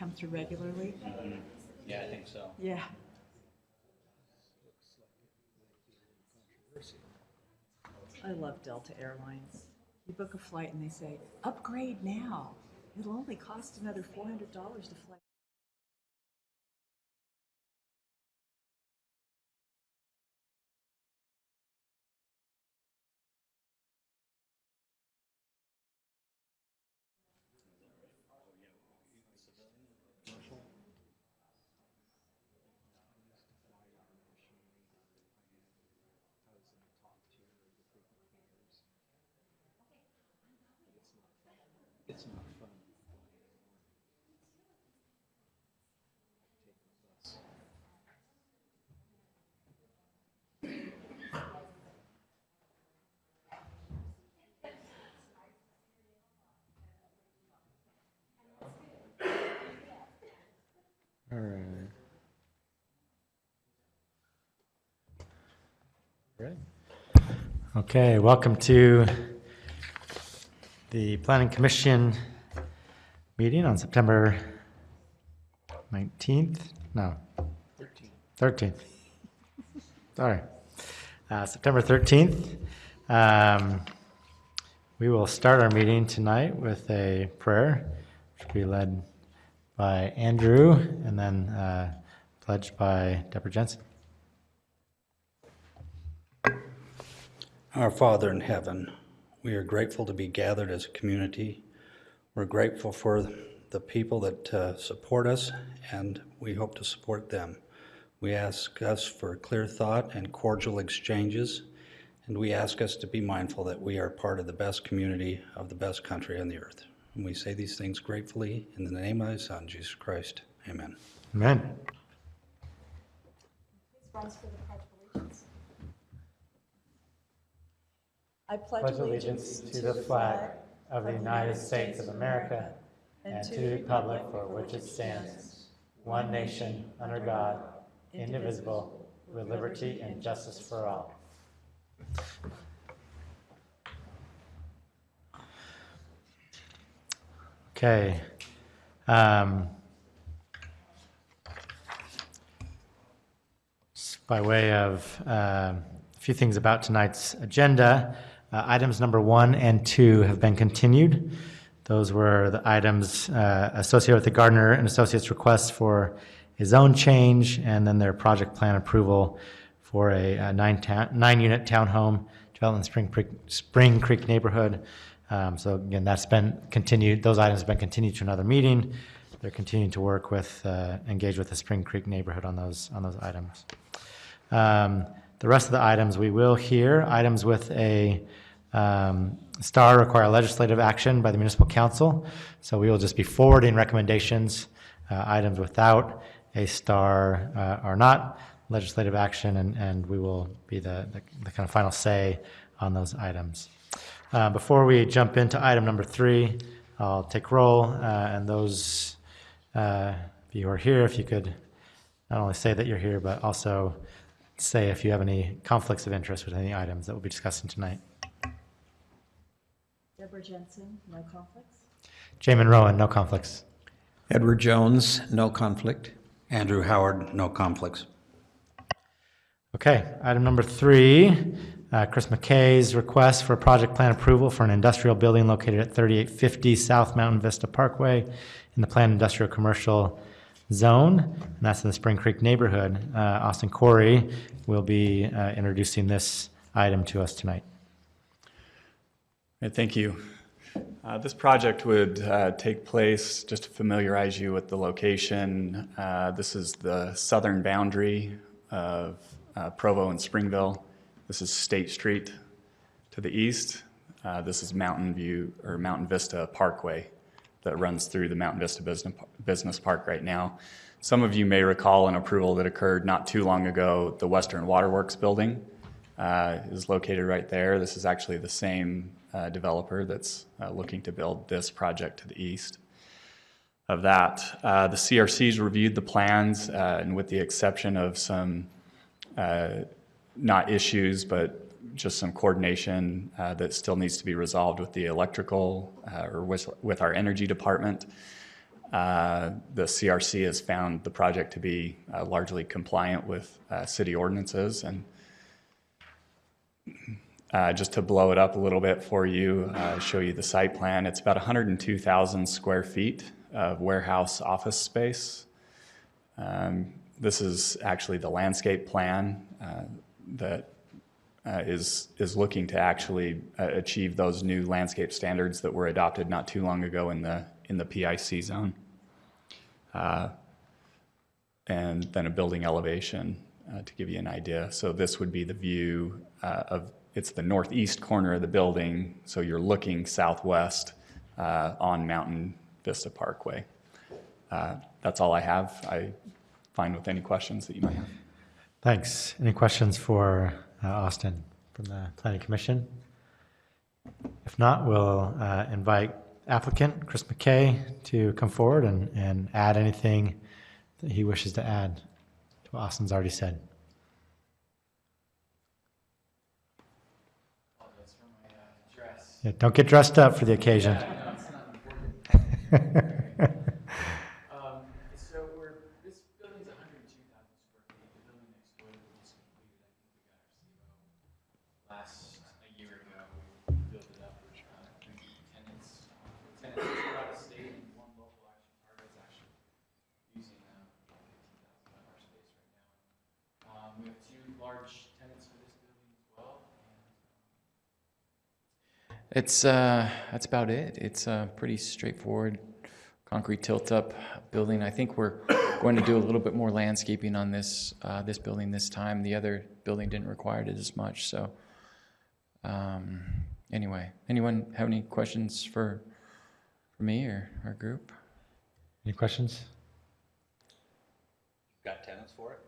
come through regularly. Mm-hmm. Yeah, I think so. Yeah. I love Delta Airlines. You book a flight and they say, upgrade now. It'll only cost another $400 to fly. It's not fun. All right. Ready? Okay, welcome to the Planning Commission meeting on September 19th? No. 13th. Sorry. September 13th. We will start our meeting tonight with a prayer, which will be led by Andrew and then pledged by Deborah Jensen. Our Father in heaven, we are grateful to be gathered as a community. We're grateful for the people that support us, and we hope to support them. We ask us for clear thought and cordial exchanges, and we ask us to be mindful that we are part of the best community of the best country on the earth. And we say these things gratefully in the name of His Son, Jesus Christ. Amen. Amen. Please rise for the Pledge of Allegiance. I Pledge allegiance to the flag of the United States of America and to the republic for which it stands, one nation, under God, indivisible, with liberty and justice for all. Okay. By way of a few things about tonight's agenda, items number 1 and 2 have been continued. Those were the items associated with the Gardner and Associates request for a zone change, and then their project plan approval for a 9-unit townhome development in Spring Creek neighborhood. So again, that's been continued. Those items have been continued to another meeting. They're continuing to work with, engage with the Spring Creek neighborhood on those items. The rest of the items we will hear. Items with a star require legislative action by the municipal council. So we will just be forwarding recommendations. Items without a star are not legislative action, and we will be the kind of final say on those items. Before we jump into item number 3, I'll take roll, and those of you who are here, if you could not only say that you're here, but also say if you have any conflicts of interest with any items that we'll be discussing tonight. Deborah Jensen, no conflicts. Jamin Rowan, no conflicts. Edward Jones, no conflict. Andrew Howard, no conflicts. Okay, item number 3, Chris McKay's request for project plan approval for an industrial building located at 3850 South Mountain Vista Parkway in the planned industrial commercial zone, and that's in the Spring Creek neighborhood. Austin Corey will be introducing this item to us tonight. Thank you. This project would take place, just to familiarize you with the location, this is the southern boundary of Provo and Springville. This is State Street to the east. This is Mountain View or Mountain Vista Parkway that runs through the Mountain Vista Business Park right now. Some of you may recall an approval that occurred not too long ago. The Western Waterworks building is located right there. This is actually the same developer that's looking to build this project to the east of that. The CRC's reviewed the plans, and with the exception of some not issues, but just some coordination that still needs to be resolved with the electrical or with our energy department. the CRC has found the project to be largely compliant with city ordinances. And just to blow it up a little bit for you, show you the site plan. It's about 102,000 square feet of warehouse office space. This is actually the landscape plan that is looking to actually achieve those new landscape standards that were adopted not too long ago in the PIC zone. And then a building elevation to give you an idea. So this would be the view it's the northeast corner of the building, so you're looking southwest on Mountain Vista Parkway. That's all I have. I'm fine with any questions that you might have. Thanks. Any questions for Austin from the Planning Commission? If not, we'll invite applicant Chris McKay to come forward and add anything that he wishes to add to what Austin's already said. Yeah, don't get dressed up for the occasion. So this building's 102,000 square feet. The building next door that we just completed, I think we got our CO a year ago. We built it up. Tenants throughout the state and one local action target is actually using 15,000 of our space right now. We have two large tenants for this building as well. That's about it. It's a pretty straightforward concrete tilt-up building. I think we're going to do a little bit more landscaping on this building this time. The other building didn't require it as much. So anyway, anyone have any questions for me or our group? Any questions? Got tenants for it?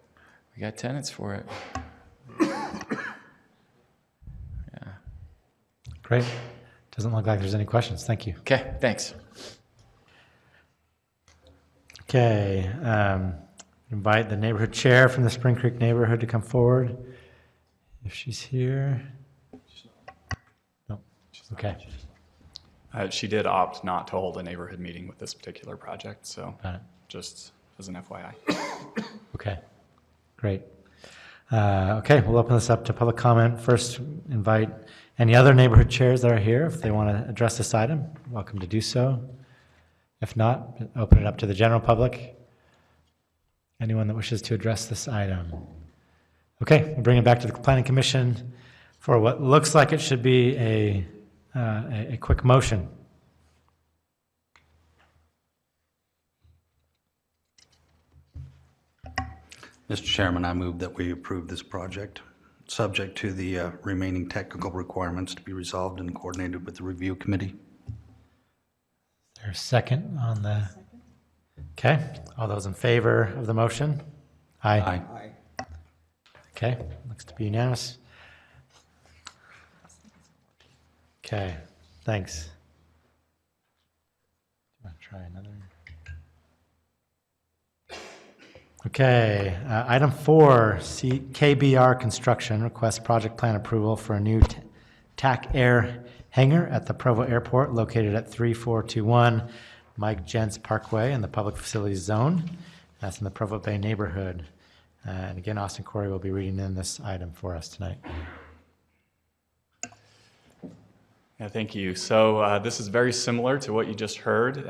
We got tenants for it. Yeah. Great. Doesn't look like there's any questions. Thank you. Okay, thanks. Okay. Invite the neighborhood chair from the Spring Creek neighborhood to come forward. If she's here. No. Okay. She did opt not to hold a neighborhood meeting with this particular project, so Got it. just as an FYI. Okay. Great. Okay, we'll open this up to public comment. First, invite any other neighborhood chairs that are here. If they want to address this item, welcome to do so. If not, open it up to the general public. Anyone that wishes to address this item. Okay, we'll bring it back to the Planning Commission for what looks like it should be a quick motion. Mr. Chairman, I move that we approve this project, subject to the remaining technical requirements to be resolved and coordinated with the review committee. Is there a second on the? Okay, all those in favor of the motion? Aye. Aye. Okay, looks to be unanimous. Okay, thanks. Do you want to try another? Okay, item 4, KBR Construction Request Project Plan Approval for a new TAC Air hangar at the Provo Airport located at 3421 Mike Jentz Parkway in the Public Facilities Zone. That's in the Provo Bay neighborhood. And again, Austin Corey will be reading in this item for us tonight. Yeah, thank you. So this is very similar to what you just heard.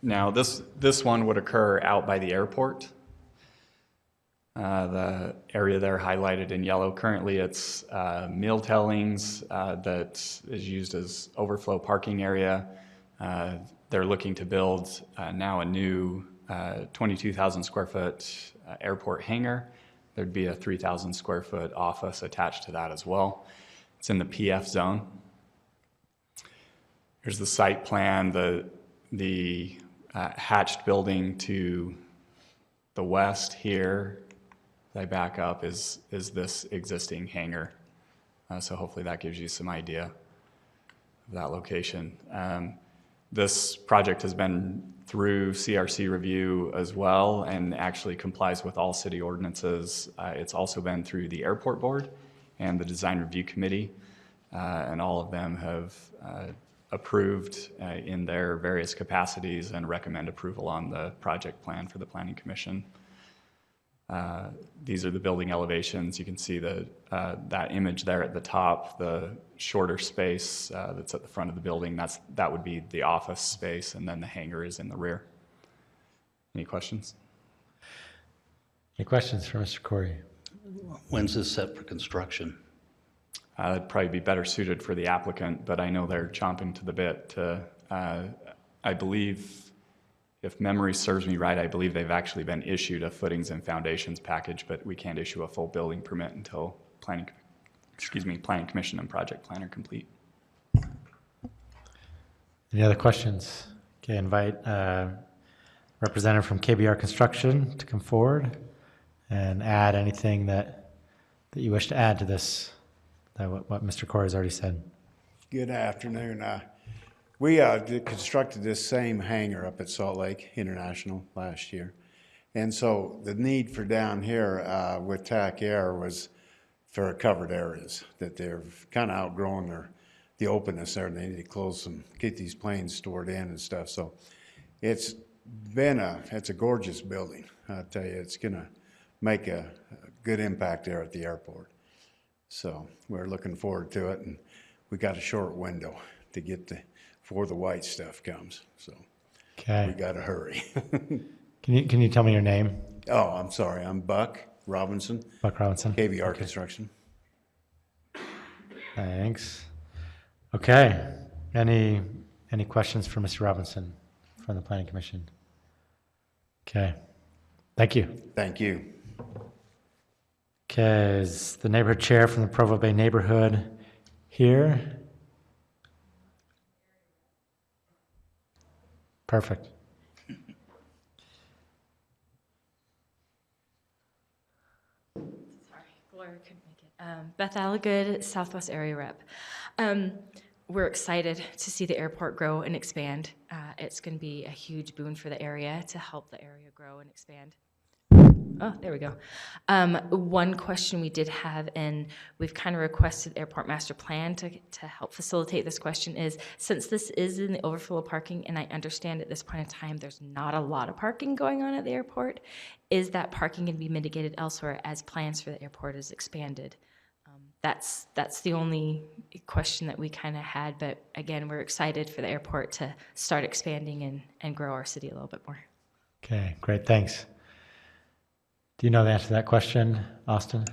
Now, this one would occur out by the airport. The area there highlighted in yellow. Currently, it's meal tellings that is used as overflow parking area. They're looking to build now a new 22,000 square foot airport hangar. There'd be a 3,000 square foot office attached to that as well. It's in the PF zone. Here's the site plan. The hatched building to the west here, as I back up, is this existing hangar. So hopefully that gives you some idea of that location. This project has been through CRC review as well and actually complies with all city ordinances. It's also been through the airport board and the design review committee, and all of them have approved in their various capacities and recommend approval on the project plan for the Planning Commission. These are the building elevations. You can see that image there at the top, the shorter space that's at the front of the building. That would be the office space, and then the hangar is in the rear. Any questions? Any questions for Mr. Corey? When's this set for construction? It'd probably be better suited for the applicant, but I know they're chomping to the bit to, I believe, if memory serves me right, I believe they've actually been issued a footings and foundations package, but we can't issue a full building permit until Planning Commission and project plan are complete. Any other questions? Okay, invite representative from KBR Construction to come forward and add anything that you wish to add to this, what Mr. Corey has already said. Good afternoon. We constructed this same hangar up at Salt Lake International last year. And so the need for down here with TAC Air was for covered areas, that they've kind of outgrown the openness there, and they need to close some, get these planes stored in and stuff. So it's a gorgeous building. I'll tell you, it's gonna make a good impact there at the airport. So we're looking forward to it, and we got a short window to get before the white stuff comes. So Okay. we got to hurry. Can you tell me your name? Oh, I'm sorry. I'm Buck Robinson, Buck Robinson. KBR Construction. Thanks. Okay. Any questions for Mr. Robinson from the Planning Commission? Okay. Thank you. Thank you. Okay, is the neighborhood chair from the Provo Bay neighborhood here? Perfect. Sorry, Gloria couldn't make it. Beth Alligood, Southwest Area Rep. We're excited to see the airport grow and expand. It's going to be a huge boon for the area to help the area grow and expand. Oh, there we go. One question we did have, and we've kind of requested Airport Master Plan to help facilitate this question, is since this is in the overflow parking, and I understand at this point in time there's not a lot of parking going on at the airport, is that parking going to be mitigated elsewhere as plans for the airport is expanded? That's the only question that we kind of had, but again, we're excited for the airport to start expanding and grow our city a little bit more. Okay, great, thanks. Do you know the answer to that question, Austin?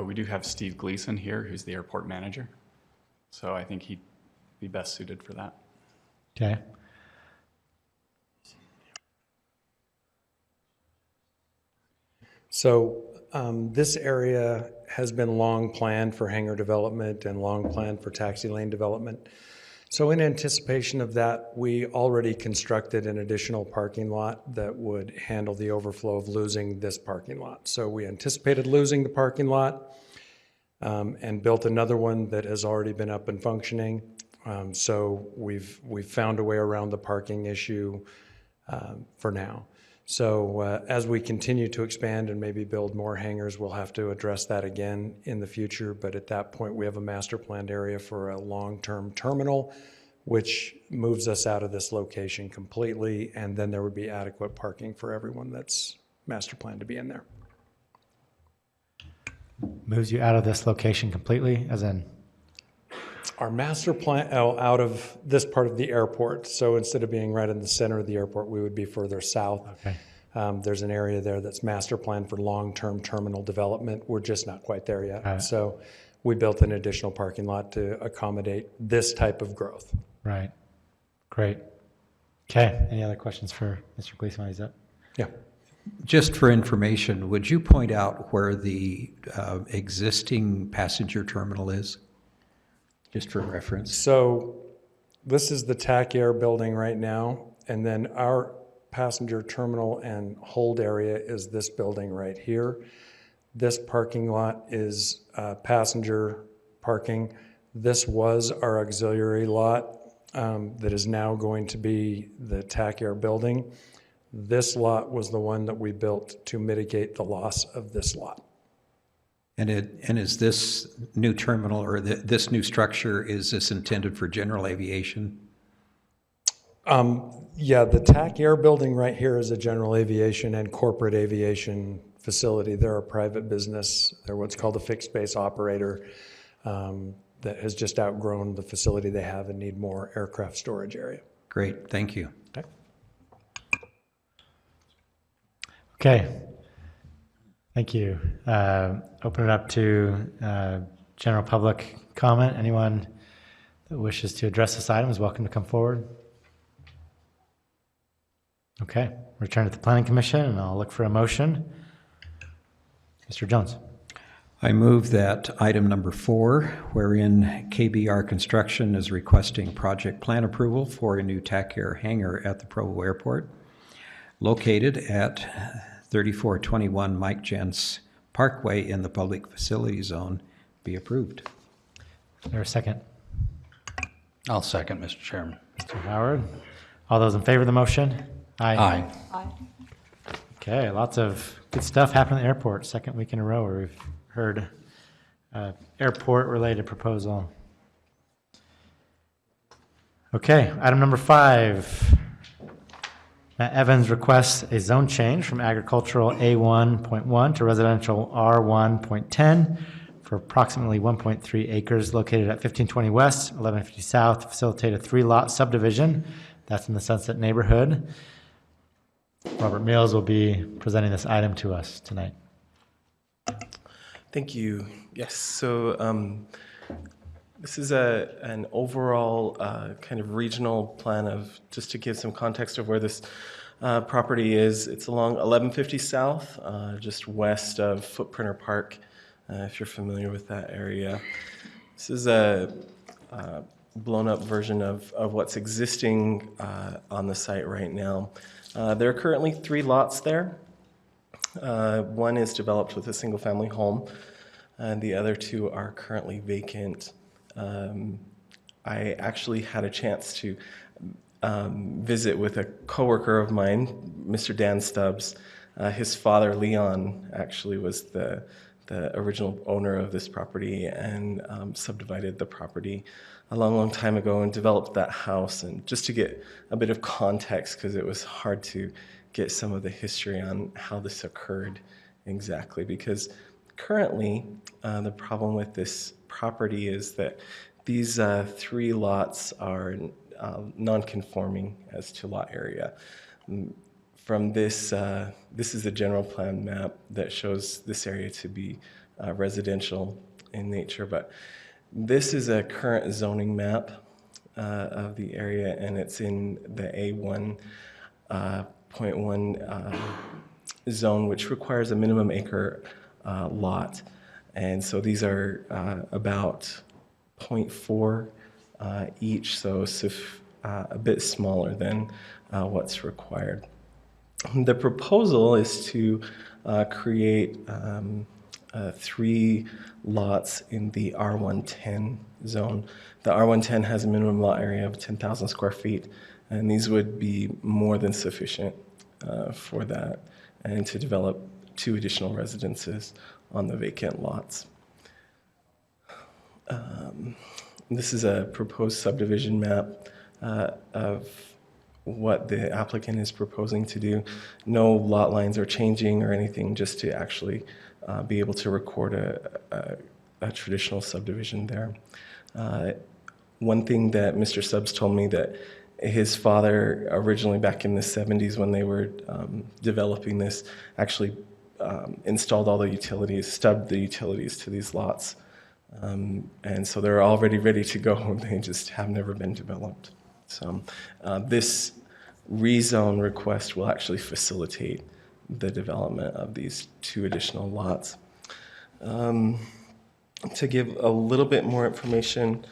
We do have Steve Gleason here, who's the airport manager. So I think he'd be best suited for that. Okay. So this area has been long planned for hangar development and long planned for taxi lane development. So in anticipation of that, we already constructed an additional parking lot that would handle the overflow of losing this parking lot. So we anticipated losing the parking lot and built another one that has already been up and functioning. So we've found a way around the parking issue for now. So as we continue to expand and maybe build more hangars, we'll have to address that again in the future. But at that point, we have a master planned area for a long-term terminal, which moves us out of this location completely. And then there would be adequate parking for everyone that's master planned to be in there. Moves you out of this location completely, as in? Our master plan out of this part of the airport. So instead of being right in the center of the airport, we would be further south. Okay. There's an area there that's master planned for long-term terminal development. We're just not quite there yet. So we built an additional parking lot to accommodate this type of growth. Right. Great. Okay. Any other questions for Mr. Gleason while he's up? Yeah. Just for information, would you point out where the existing passenger terminal is? Just for reference. So this is the TAC Air building right now, and then our passenger terminal and hold area is this building right here. This parking lot is passenger parking. This was our auxiliary lot that is now going to be the TAC Air building. This lot was the one that we built to mitigate the loss of this lot. And is this new terminal or this new structure, is this intended for general aviation? Yeah, the TAC Air building right here is a general aviation and corporate aviation facility. They're a private business. They're what's called a fixed base operator that has just outgrown the facility they have and need more aircraft storage area. Great, thank you. Okay. Okay. Thank you. Open it up to general public comment. Anyone that wishes to address this item is welcome to come forward. Okay, return to the Planning Commission, and I'll look for a motion. Mr. Jones. I move that item number 4, wherein KBR Construction is requesting project plan approval for a new TAC Air hangar at the Provo Airport, located at 3421 Mike Jentz Parkway in the Public Facility Zone, be approved. Is there a second? I'll second, Mr. Chairman. Mr. Howard. All those in favor of the motion? Aye. Okay, lots of good stuff happening at the airport. Second week in a row where we've heard airport-related proposal. Okay, item number 5. Matt Evans requests a zone change from agricultural A1.1 to residential R1.10 for approximately 1.3 acres located at 1520 West, 1150 South, to facilitate a 3-lot subdivision. That's in the Sunset Neighborhood. Robert Mills will be presenting this item to us tonight. Thank you. Yes, so this is an overall kind of regional plan of, just to give some context of where this property is. It's along 1150 South, just west of Footprinter Park, if you're familiar with that area. This is a blown up version of what's existing on the site right now. There are currently 3 lots there. One is developed with a single family home, and the other 2 are currently vacant. I actually had a chance to visit with a coworker of mine, Mr. Dan Stubbs. His father, Leon, actually was the original owner of this property and subdivided the property a long time ago and developed that house. And just to get a bit of context, because it was hard to get some of the history on how this occurred exactly, because currently the problem with this property is that these 3 lots are non-conforming as to lot area. From this, this is the general plan map that shows this area to be residential in nature, but this is a current zoning map of the area, and it's in the A1.1 zone, which requires a minimum acre lot. And so these are about 0.4 each, so a bit smaller than what's required. The proposal is to create 3 lots in the R110 zone. The R110 has a minimum lot area of 10,000 square feet, and these would be more than sufficient for that, and to develop 2 additional residences on the vacant lots. This is a proposed subdivision map of what the applicant is proposing to do. No lot lines are changing or anything, just to actually be able to record a traditional subdivision there. One thing that Mr. Stubbs told me, that his father, originally back in the 70s when they were developing this, actually installed all the utilities, stubbed the utilities to these lots. And so they're already ready to go. They just have never been developed. So this rezone request will actually facilitate the development of these 2 additional lots. To give a little bit more information,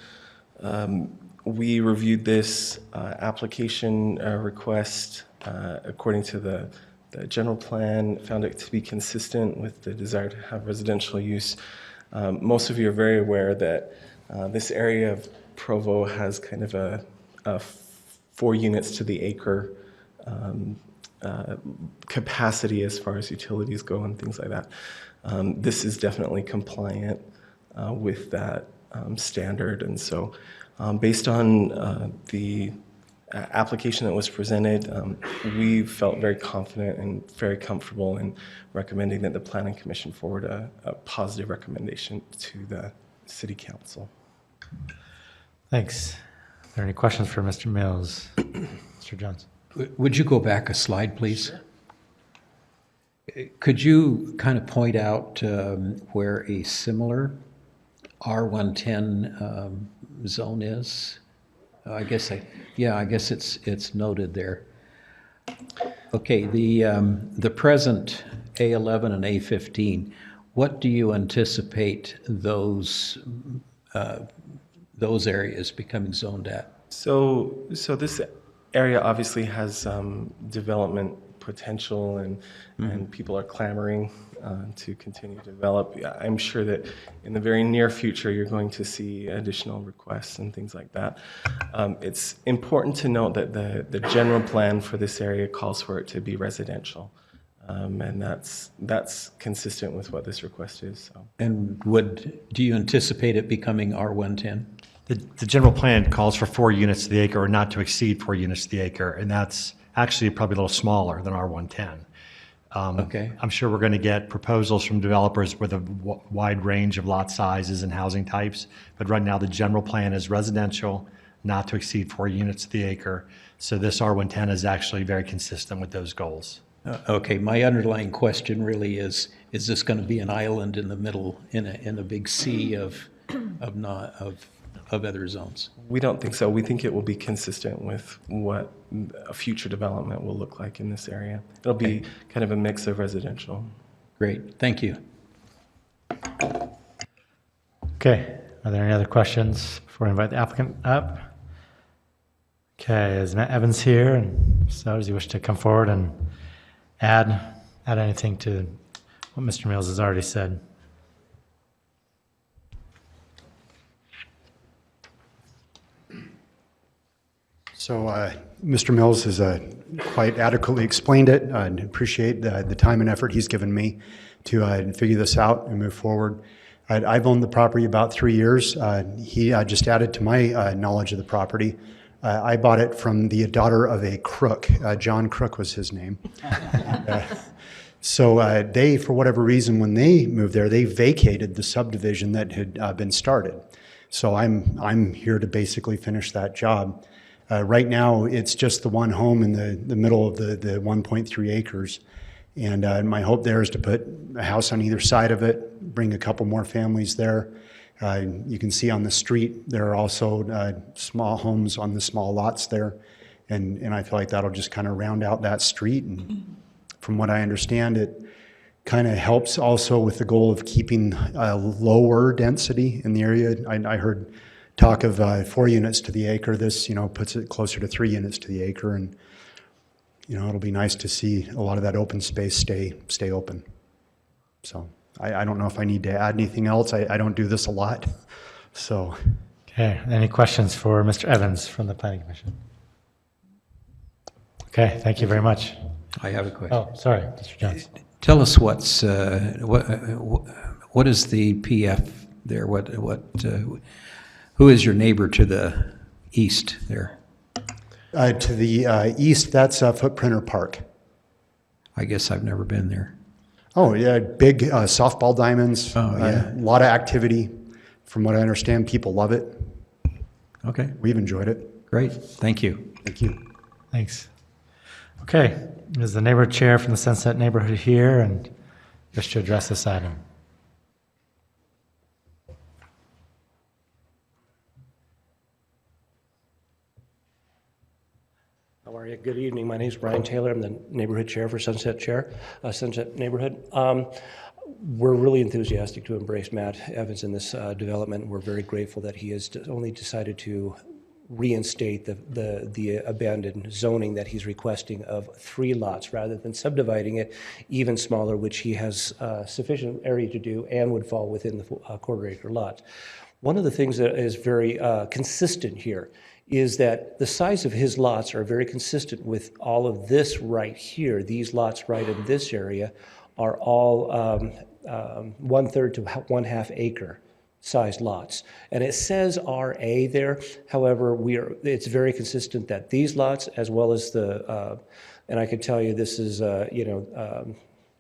we reviewed this application request according to the general plan, found it to be consistent with the desire to have residential use. Most of you are very aware that this area of Provo has kind of a 4 units to the acre capacity as far as utilities go and things like that. This is definitely compliant with that standard, and so based on the application that was presented, we felt very confident and very comfortable in recommending that the Planning Commission forward a positive recommendation to the City Council. Thanks. Are there any questions for Mr. Mills? Mr. Jones? Would you go back a slide, please? Could you kind of point out where a similar R110 zone is? I guess it's noted there. Okay, the present A11 and A15, what do you anticipate those areas becoming zoned at? So this area obviously has development potential, and people are clamoring to continue to develop. I'm sure that in the very near future, you're going to see additional requests and things like that. It's important to note that the general plan for this area calls for it to be residential. And that's consistent with what this request is. So. And do you anticipate it becoming R110? The general plan calls for 4 units to the acre or not to exceed 4 units to the acre, and that's actually probably a little smaller than R110. Okay. I'm sure we're going to get proposals from developers with a wide range of lot sizes and housing types, but right now the general plan is residential, not to exceed 4 units to the acre. So this R110 is actually very consistent with those goals. Okay, my underlying question really is this going to be an island in the middle in a big sea of other zones? We don't think so. We think it will be consistent with what a future development will look like in this area. It'll be kind of a mix of residential. Great, thank you. Okay, are there any other questions before I invite the applicant up? Okay, is Matt Evans here? And so does he wish to come forward and add anything to what Mr. Mills has already said? So Mr. Mills has quite adequately explained it. I appreciate the time and effort he's given me to figure this out and move forward. I've owned the property about 3 years. He just added to my knowledge of the property. I bought it from the daughter of a crook. John Crook was his name. So they, for whatever reason, when they moved there, they vacated the subdivision that had been started. So I'm here to basically finish that job. Right now, it's just the one home in the middle of the 1.3 acres. And my hope there is to put a house on either side of it, bring a couple more families there. You can see on the street, there are also small homes on the small lots there. And I feel like that'll just kind of round out that street. And from what I understand, it kind of helps also with the goal of keeping lower density in the area. I heard talk of 4 units to the acre. This, puts it closer to 3 units to the acre, and it'll be nice to see a lot of that open space stay open. So I don't know if I need to add anything else. I don't do this a lot, so. Okay, any questions for Mr. Evans from the Planning Commission? Okay, thank you very much. I have a question. Oh, sorry, Mr. Jones. Tell us what is the PF there? Who is your neighbor to the east there? To the east, that's Footprinter Park. I guess I've never been there. Oh, yeah, big softball diamonds. Oh, yeah. A lot of activity. From what I understand, people love it. Okay. We've enjoyed it. Great. Thank you. Thank you. Thanks. Okay, is the neighborhood chair from the Sunset Neighborhood here and wish to address this item? How are you? Good evening. My name is Brian Taylor. I'm the neighborhood chair for Sunset Neighborhood. We're really enthusiastic to embrace Matt Evans in this development. We're very grateful that he has only decided to reinstate the abandoned zoning that he's requesting of 3 lots rather than subdividing it even smaller, which he has sufficient area to do and would fall within the 1/4 acre lot. One of the things that is very consistent here is that the size of his lots are very consistent with all of this right here. These lots right in this area are all 1/3 to 1/2 acre sized lots. And it says RA there. However, it's very consistent that these lots, as well as and I can tell you this is,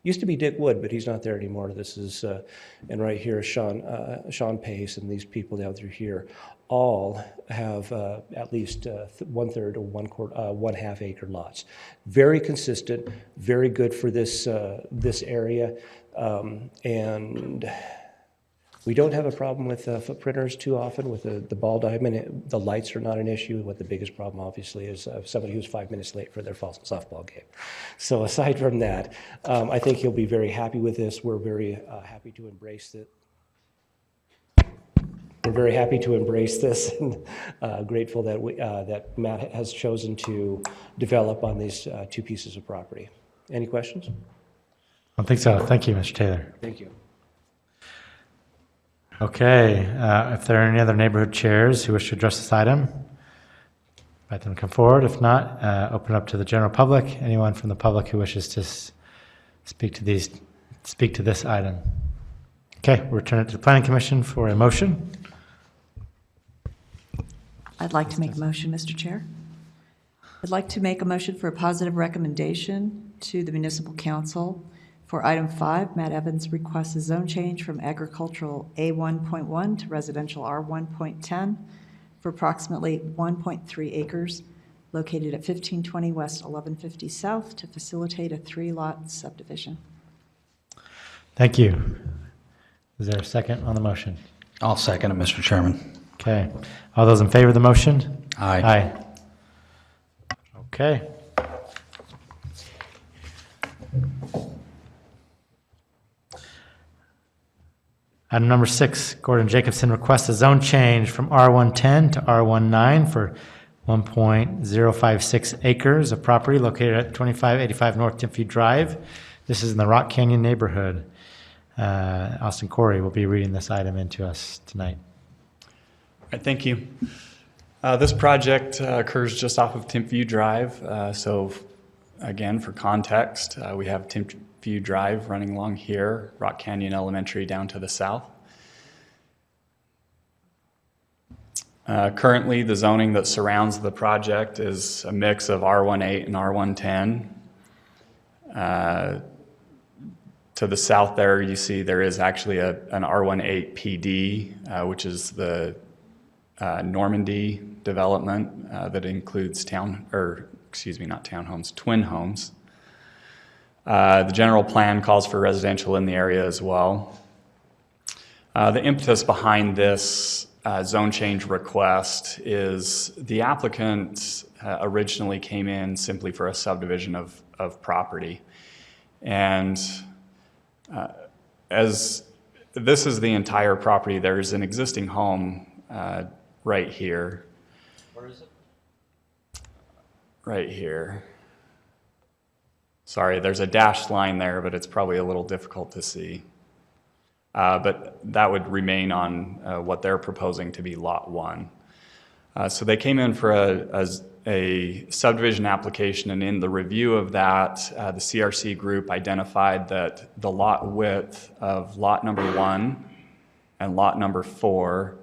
used to be Dick Wood, but he's not there anymore. This is, and right here is Sean Pace and these people down through here all have at least 1/3 or 1/2 acre lots. Very consistent, very good for this area. And we don't have a problem with footprinters too often with the ball diamond. The lights are not an issue. What the biggest problem, obviously, is somebody who's 5 minutes late for their softball game. So aside from that, I think he'll be very happy with this. We're very happy to embrace it. We're very happy to embrace this and grateful that that Matt has chosen to develop on these 2 pieces of property. Any questions? I don't think so. Thank you, Mr. Taylor. Thank you. Okay, if there are any other neighborhood chairs who wish to address this item, invite them to come forward. If not, open up to the general public. Anyone from the public who wishes to speak to this item. Okay, we'll return it to the Planning Commission for a motion. I'd like to make a motion, Mr. Chair. I'd like to make a motion for a positive recommendation to the Municipal Council for item 5. Matt Evans requests a zone change from agricultural A1.1 to residential R1.10 for approximately 1.3 acres located at 1520 West 1150 South to facilitate a 3-lot subdivision. Thank you. Is there a second on the motion? I'll second it, Mr. Chairman. Okay. All those in favor of the motion? Aye. Aye. Okay. Item number 6, Gordon Jacobson requests a zone change from R110 to R19 for 1.056 acres of property located at 2585 North Timpview Drive. This is in the Rock Canyon neighborhood. Austin Corey will be reading this item into us tonight. All right, thank you. This project occurs just off of Timpview Drive. So again, for context, we have Timpview Drive running along here, Rock Canyon Elementary down to the south. Currently, the zoning that surrounds the project is a mix of R18 and R110. To the south there, you see there is actually an R18 PD, which is the Normandy development that includes twin homes. The general plan calls for residential in the area as well. The impetus behind this zone change request is the applicant originally came in simply for a subdivision of property. And as this is the entire property, there's an existing home right here. Where is it? Right here. Sorry, there's a dashed line there, but it's probably a little difficult to see. But that would remain on what they're proposing to be Lot 1. So they came in for a subdivision application, and in the review of that, the CRC group identified that the lot width of lot number 1 and lot number 4,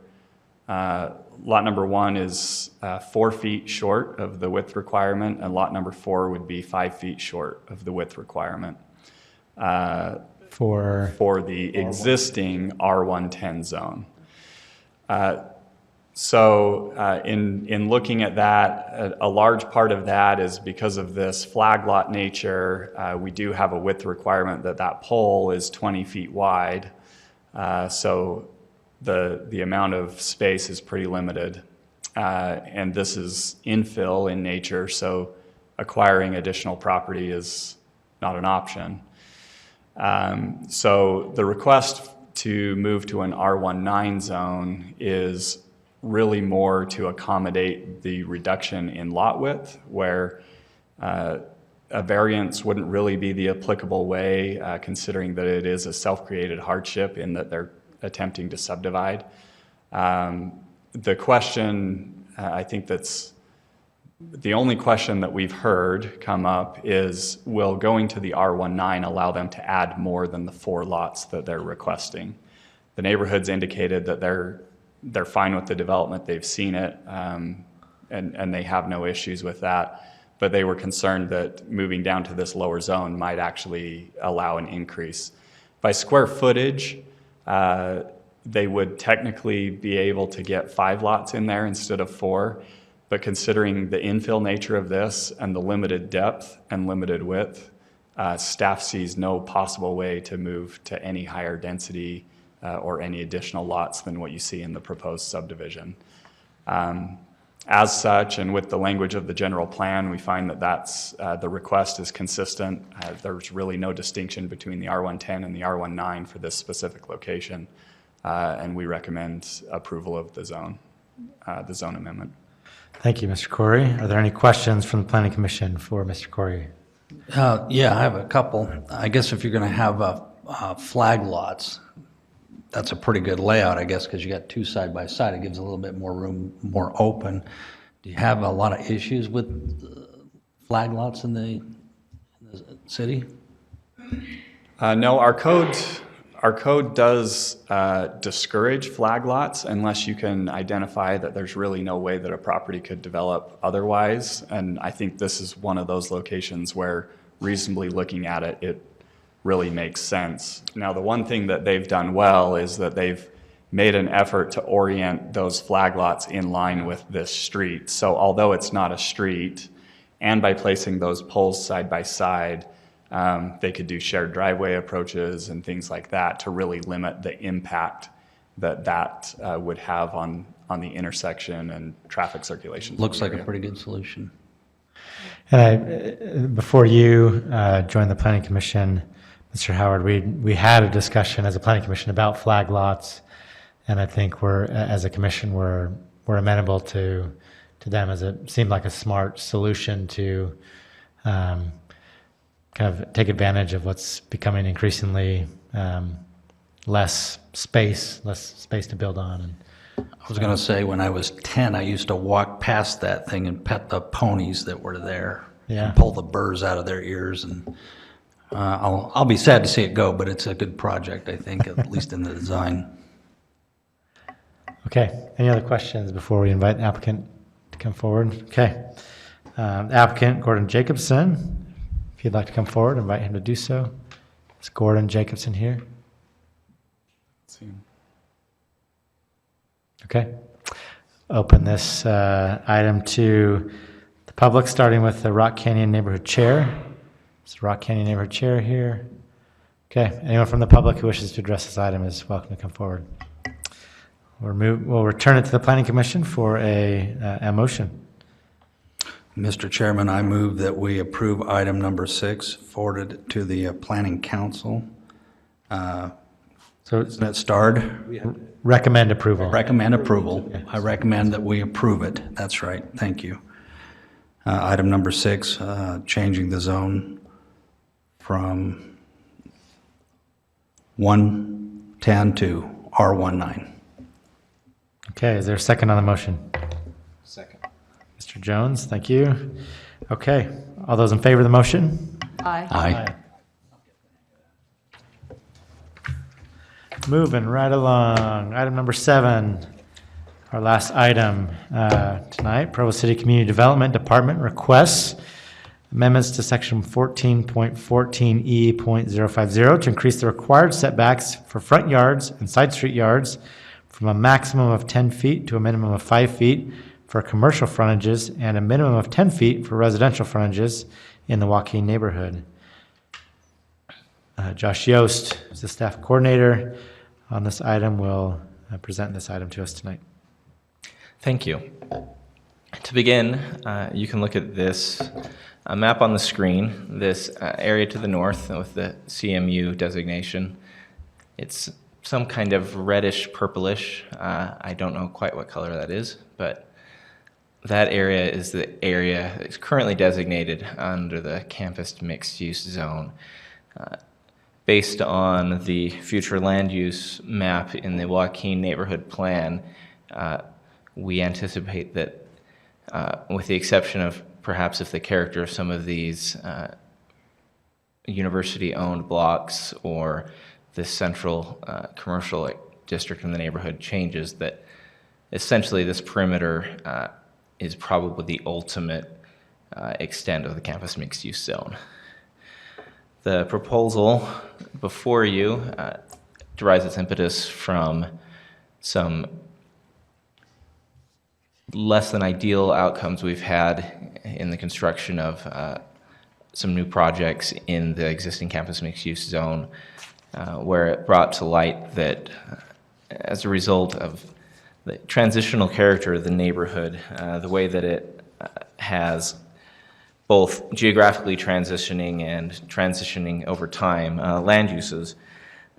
lot number 1 is 4 feet short of the width requirement, and lot number 4 would be 5 feet short of the width requirement for the existing R110 zone. So in looking at that, a large part of that is because of this flag lot nature, we do have a width requirement that pole is 20 feet wide. So the amount of space is pretty limited. And this is infill in nature, so acquiring additional property is not an option. So the request to move to an R19 zone is really more to accommodate the reduction in lot width, where a variance wouldn't really be the applicable way, considering that it is a self-created hardship in that they're attempting to subdivide. The question, I think that's the only question that we've heard come up is, will going to the R19 allow them to add more than the 4 lots that they're requesting? The neighborhood's indicated that they're fine with the development, they've seen it, and they have no issues with that. But they were concerned that moving down to this lower zone might actually allow an increase. By square footage, they would technically be able to get 5 lots in there instead of 4, but considering the infill nature of this and the limited depth and limited width, staff sees no possible way to move to any higher density or any additional lots than what you see in the proposed subdivision. As such, and with the language of the general plan, we find that the request is consistent. There's really no distinction between the R110 and the R19 for this specific location, and we recommend approval of the zone amendment. Thank you, Mr. Corey. Are there any questions from the Planning Commission for Mr. Corey? Yeah, I have a couple. I guess if you're going to have flag lots, that's a pretty good layout, I guess, because you got 2 side by side. It gives a little bit more room, more open. Do you have a lot of issues with flag lots in the city? No, our code does discourage flag lots unless you can identify that there's really no way that a property could develop otherwise. And I think this is one of those locations where reasonably looking at it, it really makes sense. Now, the one thing that they've done well is that they've made an effort to orient those flag lots in line with this street. So although it's not a street, and by placing those poles side by side, they could do shared driveway approaches and things like that to really limit the impact that would have on the intersection and traffic circulation. Looks like a pretty good solution. And before you joined the Planning Commission, Mr. Howard, we had a discussion as a Planning Commission about flag lots, and I think as a commission, we're amenable to them, as it seemed like a smart solution to kind of take advantage of what's becoming increasingly less space to build on. I was going to say, when I was 10, I used to walk past that thing and pet the ponies that were there, and pull the burrs out of their ears. And I'll be sad to see it go, but it's a good project, I think, at least in the design. Okay. Any other questions before we invite the applicant to come forward? Okay. Applicant Gordon Jacobson, if you'd like to come forward, invite him to do so. Is Gordon Jacobson here? Okay. Open this item to the public, starting with the Rock Canyon Neighborhood Chair. Is the Rock Canyon Neighborhood Chair here? Okay. Anyone from the public who wishes to address this item is welcome to come forward. We'll return it to the Planning Commission for a motion. Mr. Chairman, I move that we approve item number 6, forwarded to the Planning Council. So isn't it starred? Recommend approval. Recommend approval. Yes. I recommend that we approve it. That's right. Thank you. Item number 6, changing the zone from 110 to R19. Okay, is there a second on the motion? Second. Mr. Jones, thank you. Okay, all those in favor of the motion? Aye. Aye. Moving right along. Item number 7, our last item tonight, Provo City Community Development Department requests amendments to section 14.14E.050 to increase the required setbacks for front yards and side street yards from a maximum of 10 feet to a minimum of 5 feet for commercial frontages and a minimum of 10 feet for residential frontages in the Joaquin Neighborhood. Josh Yost is the staff coordinator on this item, will present this item to us tonight. Thank you. To begin, you can look at this map on the screen, this area to the north with the CMU designation. It's some kind of reddish purplish. I don't know quite what color that is, but that area is the area that's currently designated under the campus mixed use zone. Based on the future land use map in the Joaquin Neighborhood Plan, we anticipate that with the exception of perhaps if the character of some of these university-owned blocks or this central commercial district in the neighborhood changes, that essentially this perimeter is probably the ultimate extent of the campus mixed-use zone. The proposal before you derives its impetus from some less than ideal outcomes we've had in the construction of some new projects in the existing campus mixed-use zone, where it brought to light that as a result of the transitional character of the neighborhood, the way that it has both geographically transitioning and transitioning over time land uses,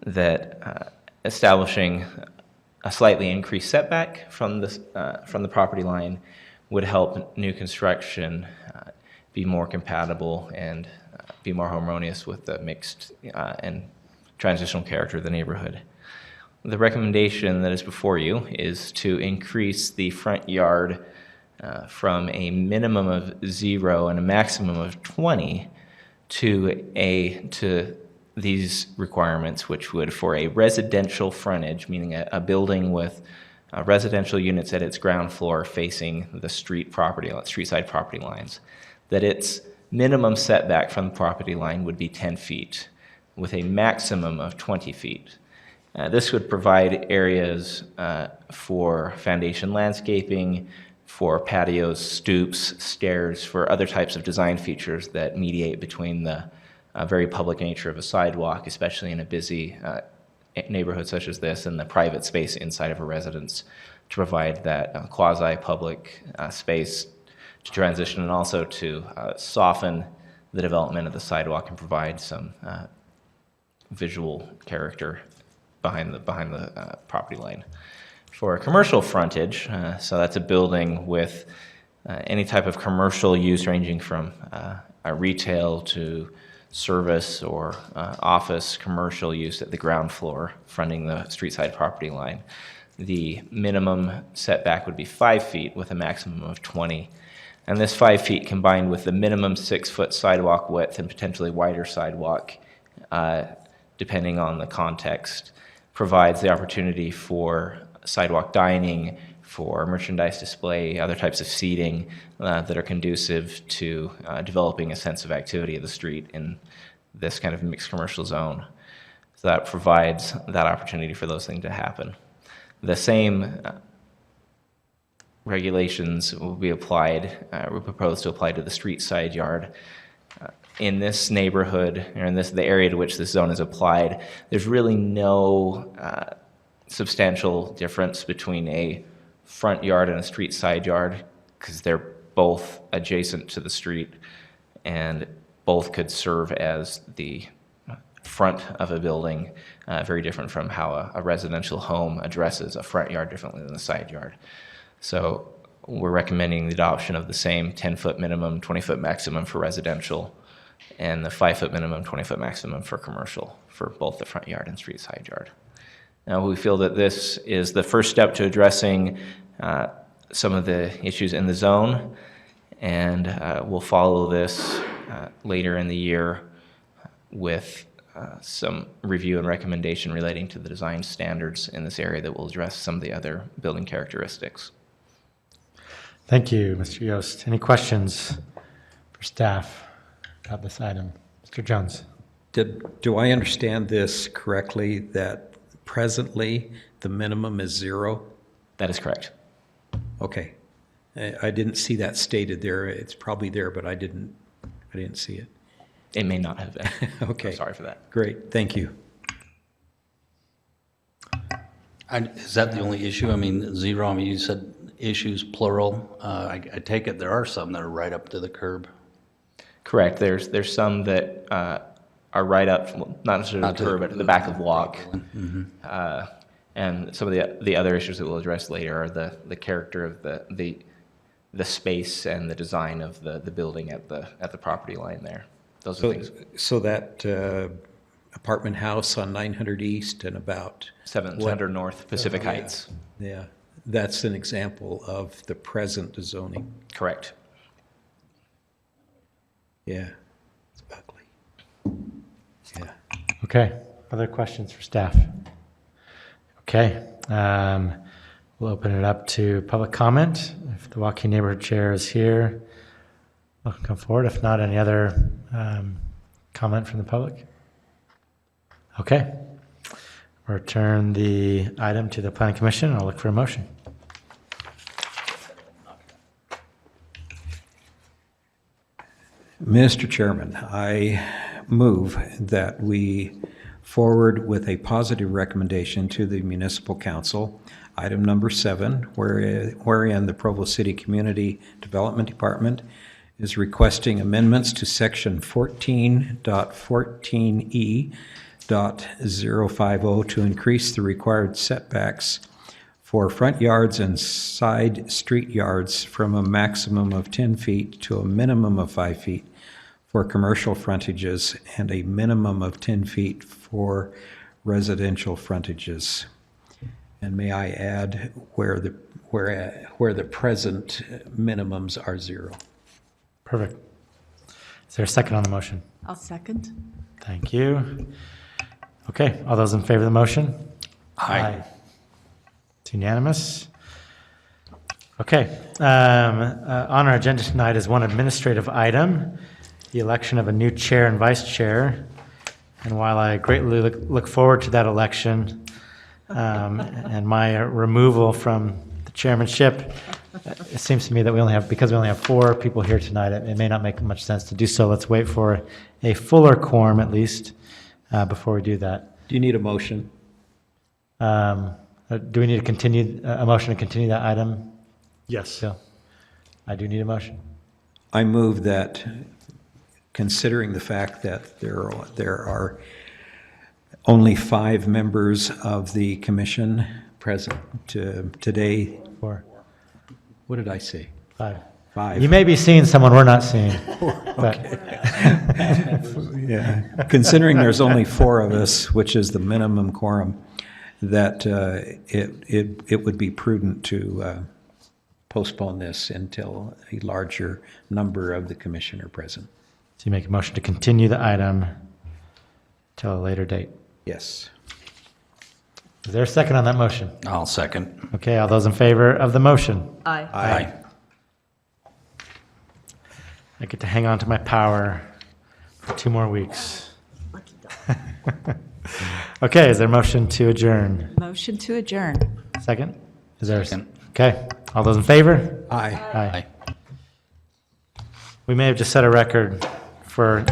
that establishing a slightly increased setback from the property line would help new construction be more compatible and be more harmonious with the mixed and transitional character of the neighborhood. The recommendation that is before you is to increase the front yard from a minimum of 0 and a maximum of 20 to these requirements, which would, for a residential frontage, meaning a building with residential units at its ground floor facing the street side property lines, that its minimum setback from the property line would be 10 feet with a maximum of 20 feet. This would provide areas for foundation landscaping, for patios, stoops, stairs, for other types of design features that mediate between the very public nature of a sidewalk, especially in a busy neighborhood such as this, and the private space inside of a residence, to provide that quasi-public space to transition, and also to soften the development of the sidewalk and provide some visual character behind the property line. For a commercial frontage, so that's a building with any type of commercial use ranging from a retail to service or office commercial use at the ground floor fronting the street side property line. The minimum setback would be 5 feet with a maximum of 20. And this 5 feet combined with the minimum 6-foot sidewalk width and potentially wider sidewalk, depending on the context, provides the opportunity for sidewalk dining, for merchandise display, other types of seating that are conducive to developing a sense of activity of the street in this kind of mixed commercial zone. So that provides that opportunity for those things to happen. The same regulations will be applied, we propose to apply to the street side yard. In this neighborhood, or in the area to which this zone is applied, there's really no substantial difference between a front yard and a street side yard, because they're both adjacent to the street and both could serve as the front of a building, very different from how a residential home addresses a front yard differently than a side yard. So we're recommending the adoption of the same 10-foot minimum, 20-foot maximum for residential, and the 5-foot minimum, 20-foot maximum for commercial for both the front yard and street side yard. Now, we feel that this is the first step to addressing some of the issues in the zone, and we'll follow this later in the year with some review and recommendation relating to the design standards in this area that will address some of the other building characteristics. Thank you, Mr. Yost. Any questions for staff about this item? Mr. Jones. Do I understand this correctly, that presently the minimum is 0? That is correct. Okay. I didn't see that stated there. It's probably there, but I didn't see it. It may not have been. Okay. I'm sorry for that. Great. Thank you. Is that the only issue? I mean, 0, I mean, you said issues plural. I take it there are some that are right up to the curb. Correct. There's some that are right up, not necessarily the curb, but to the back of walk. Mm-hmm. And some of the other issues that we'll address later are the character of the space and the design of the building at the property line there. Those are things. So that apartment house on 900 East and about 700 North Pacific Heights. Yeah, that's an example of the present zoning. Correct. Yeah, it's ugly. Yeah. Okay. Other questions for staff? Okay, we'll open it up to public comment. If the Joaquin Neighborhood Chair is here, welcome to come forward. If not, any other comment from the public? Okay. Return the item to the Planning Commission. I'll look for a motion. Mr. Chairman, I move that we forward with a positive recommendation to the Municipal Council, item number 7, wherein the Provo City Community Development Department is requesting amendments to section 14.14E.050 to increase the required setbacks for front yards and side street yards from a maximum of 10 feet to a minimum of 5 feet for commercial frontages and a minimum of 10 feet for residential frontages. And may I add where the present minimums are 0. Perfect. Is there a second on the motion? I'll second. Thank you. Okay, all those in favor of the motion? Aye. It's unanimous. Okay, on our agenda tonight is one administrative item, the election of a new chair and vice chair. And while I greatly look forward to that election and my removal from the chairmanship, it seems to me that because we only have 4 people here tonight, it may not make much sense to do so. Let's wait for a fuller quorum at least before we do that. Do you need a motion? Do we need a motion to continue that item? Yes. Still? I do need a motion. I move that, considering the fact that there are only 5 members of the commission present today. 4. What did I say? 5. 5. You may be seeing someone we're not seeing. Yeah. Considering there's only 4 of us, which is the minimum quorum, that it would be prudent to postpone this until a larger number of the commission are present. So you make a motion to continue the item till a later date. Yes. Is there a second on that motion? I'll second. Okay, all those in favor of the motion? Aye. Aye. I get to hang on to my power for 2 more weeks. Okay, is there a motion to adjourn? Motion to adjourn. Second? Is there Second. Okay, all those in favor? Aye. Aye. We may have just set a record for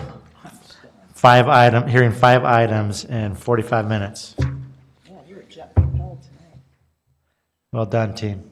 hearing 5 items in 45 minutes. Yeah, you were jumping tonight. Well done, team.